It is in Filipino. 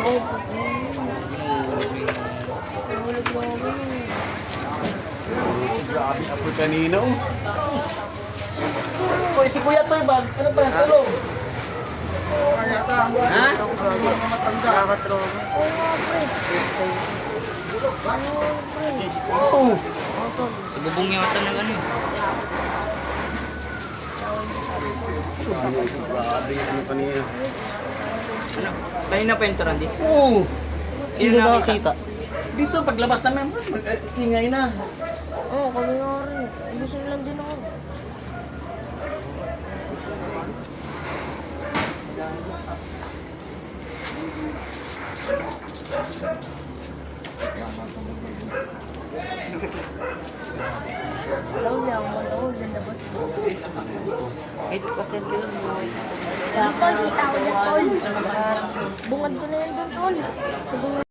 Oo, nahulog mo ako. Grabe apoy kanina oh. Hoy, si Kuya Toy ba? Ano ba? Tulong. Ha? Nakatropa. Oo nga, pre. Oo. Sa bubong yata ng ano. Grabe ano kanina. Ano? Kanina pa yung Randy? Oo. Sino nakakita? Dito paglabas namin, ingay na. Oo, kami nga rin. Ibising lang din ako. Alam niya, ako ganda ba? Kahit bakit ka lang mo. Tol, kita ko niya, tol. Bungad ko na yan doon, tol.